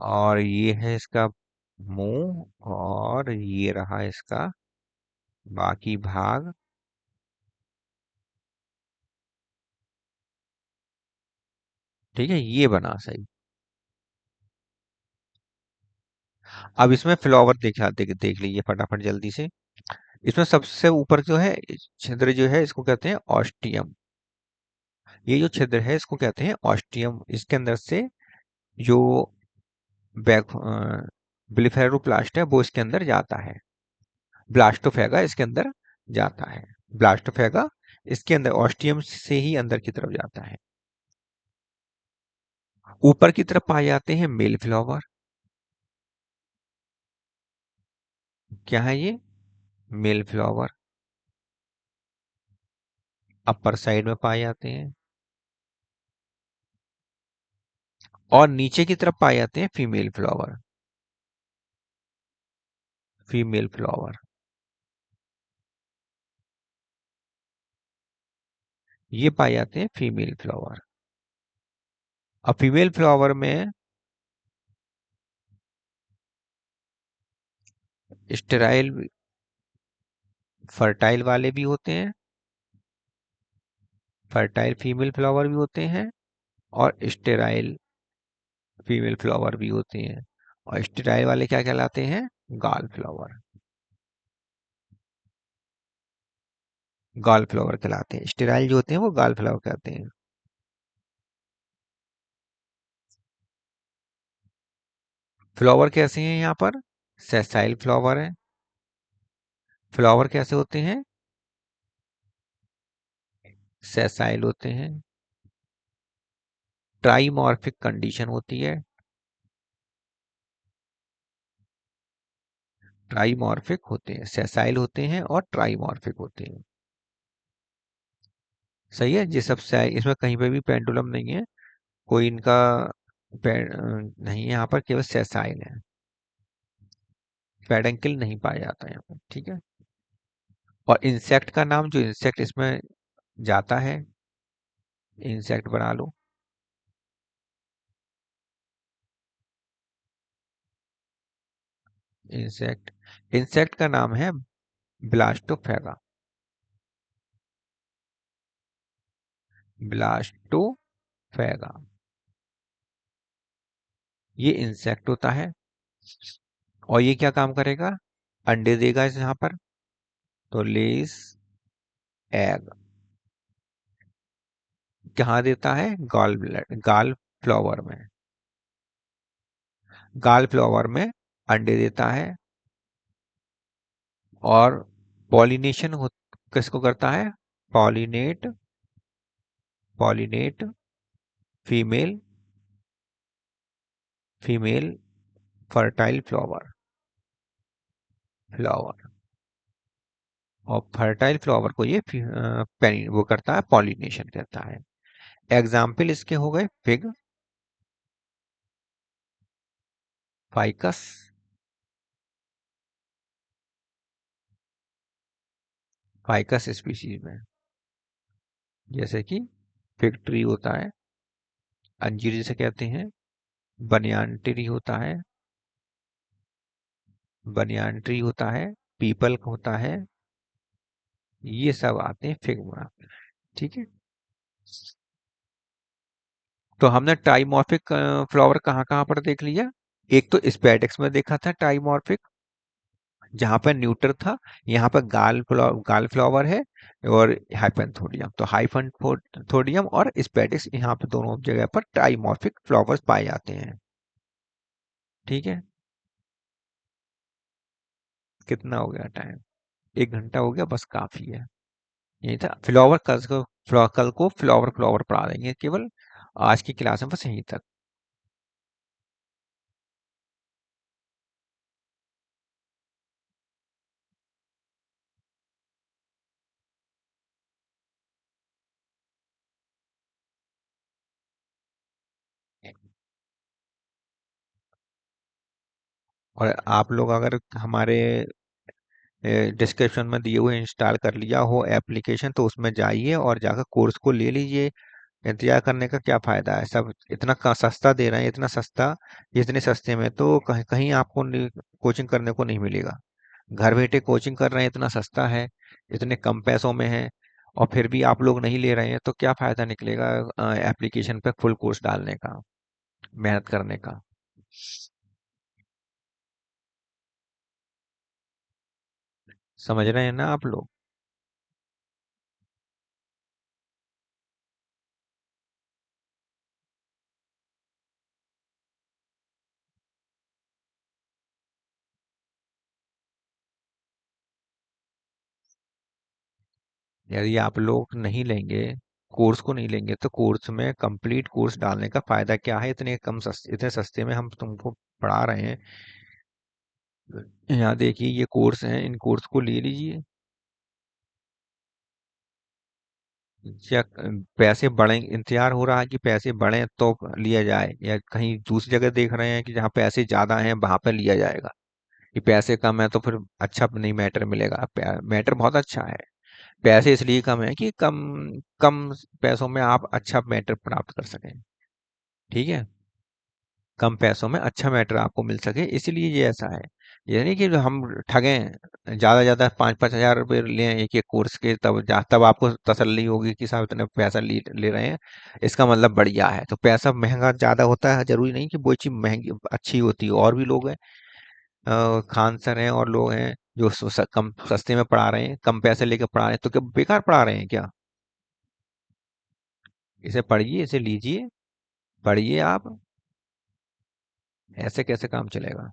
और ये है इसका मुंह, और ये रहा इसका बाकी भाग। ठीक है, ये बना सही। अब इसमें फ्लावर देख लीजिए फटाफट जल्दी से। इसमें सबसे ऊपर जो है छिद्र जो है, इसको कहते हैं ऑस्टियम। ये जो छिद्र है इसको कहते हैं ऑस्टियम। इसके अंदर से जो बैक ब्लिफेरोप्लास्ट है वो इसके अंदर जाता है। ब्लास्टोफेगा इसके अंदर जाता है। ब्लास्टोफेगा इसके अंदर ऑस्टियम से ही अंदर की तरफ जाता है। ऊपर की तरफ पाए जाते हैं मेल फ्लावर। क्या है ये, मेल फ्लावर। अपर साइड में पाए जाते हैं। और नीचे की तरफ पाए जाते हैं फीमेल फ्लावर। फीमेल फ्लावर ये पाए जाते हैं फीमेल फ्लावर। अब फीमेल फ्लावर में स्टेराइल फर्टाइल वाले भी होते हैं, फर्टाइल फीमेल फ्लावर भी होते हैं, और स्टेराइल फीमेल फ्लावर भी होते हैं। और स्टेराइल वाले क्या कहलाते हैं, गाल फ्लावर। गाल फ्लावर कहलाते हैं। स्टेराइल जो होते हैं वो गाल फ्लावर कहते हैं। फ्लावर कैसे हैं यहाँ पर, सेसाइल फ्लावर है। फ्लावर कैसे होते हैं, सेसाइल होते हैं। ट्राइमॉर्फिक कंडीशन होती है। ट्राइमॉर्फिक होते हैं, सेसाइल होते हैं और ट्राइमॉर्फिक होते हैं। सही है, ये सब इसमें कहीं पे भी पेंडुलम नहीं है, कोई इनका नहीं है, यहाँ पर केवल सेसाइल है। पेडंकल नहीं पाया जाता है यहाँ पर, ठीक है। और इंसेक्ट का नाम, जो इंसेक्ट इसमें जाता है, इंसेक्ट बना लो। इंसेक्ट, इंसेक्ट का नाम है ब्लास्टोफेगा। ब्लास्टोफेगा, ये इंसेक्ट होता है। और ये क्या काम करेगा? अंडे देगा यहाँ पर। तो लेस एग कहाँ देता है? गॉल ब्लड, गॉल फ्लावर में। गॉल फ्लावर में अंडे देता है। और पॉलिनेशन किसको करता है? Pollinate, pollinate female, female fertile flower, flower. और फर्टाइल फ्लावर को ये वो करता है, पॉलिनेशन करता है। एग्जाम्पल इसके हो गए फिग, फाइकस, फाइकस स्पीशीज में जैसे कि फिग ट्री होता है, अंजीर जिसे कहते हैं, बनियान ट्री होता है, बनियान ट्री होता है, पीपल होता है, ये सब आते हैं फिग में। ठीक है। तो हमने टाइमॉर्फिक फ्लावर कहाँ कहाँ पर देख लिया? एक तो स्पेडिक्स में देखा था टाइमॉर्फिक, जहां पर न्यूटर था। यहाँ पर गाल फ्लावर है और हाइपनथोडियम। तो हाइपनथोडियम और स्पेडिक्स, यहाँ पे दोनों जगह पर टाइमॉर्फिक फ्लावर्स पाए जाते हैं। ठीक है। कितना हो गया टाइम? 1 घंटा हो गया, बस काफी है। यही था फ्लावर। कल को फ्लावर फ्लावर पढ़ा देंगे केवल। आज की क्लास में बस यहीं तक। और आप लोग अगर हमारे डिस्क्रिप्शन में दिए हुए इंस्टॉल कर लिया हो एप्लीकेशन, तो उसमें जाइए और जाकर कोर्स को ले लीजिए। इंतजार करने का क्या फायदा है? सब इतना सस्ता दे रहे हैं, इतना सस्ता। इतने सस्ते में तो कहीं कहीं आपको कोचिंग करने को नहीं मिलेगा। घर बैठे कोचिंग कर रहे हैं, इतना सस्ता है, इतने कम पैसों में है। और फिर भी आप लोग नहीं ले रहे हैं, तो क्या फायदा निकलेगा एप्लीकेशन पे फुल कोर्स डालने का, मेहनत करने का? समझ रहे हैं ना आप लोग? यदि आप लोग नहीं लेंगे, कोर्स को नहीं लेंगे, तो कोर्स में कंप्लीट कोर्स डालने का फायदा क्या है? इतने सस्ते में हम तुमको पढ़ा रहे हैं। यहाँ देखिए ये कोर्स है, इन कोर्स को ले लीजिए। या पैसे बढ़े, इंतजार हो रहा है कि पैसे बढ़े तो लिया जाए, या कहीं दूसरी जगह देख रहे हैं कि जहाँ पैसे ज्यादा हैं वहां पर लिया जाएगा? कि पैसे कम है तो फिर अच्छा नहीं मैटर मिलेगा? मैटर बहुत अच्छा है। पैसे इसलिए कम है कि कम कम पैसों में आप अच्छा मैटर प्राप्त कर सकें। ठीक है। कम पैसों में अच्छा मैटर आपको मिल सके, इसलिए ये ऐसा है। ये नहीं कि हम ठगें, ज्यादा 5-5 हजार रुपये लें एक एक कोर्स के, तब आपको तसल्ली होगी कि साहब इतने पैसा ले रहे हैं, इसका मतलब बढ़िया है। तो पैसा महंगा ज्यादा होता है, जरूरी नहीं कि वो चीज महंगी अच्छी होती है। और भी लोग हैं, खान सर हैं और लोग हैं जो कम सस्ते में पढ़ा रहे हैं, कम पैसे लेके पढ़ा रहे हैं। तो क्या बेकार पढ़ा रहे हैं क्या? इसे पढ़िए, इसे लीजिए, पढ़िए आप। ऐसे कैसे काम चलेगा?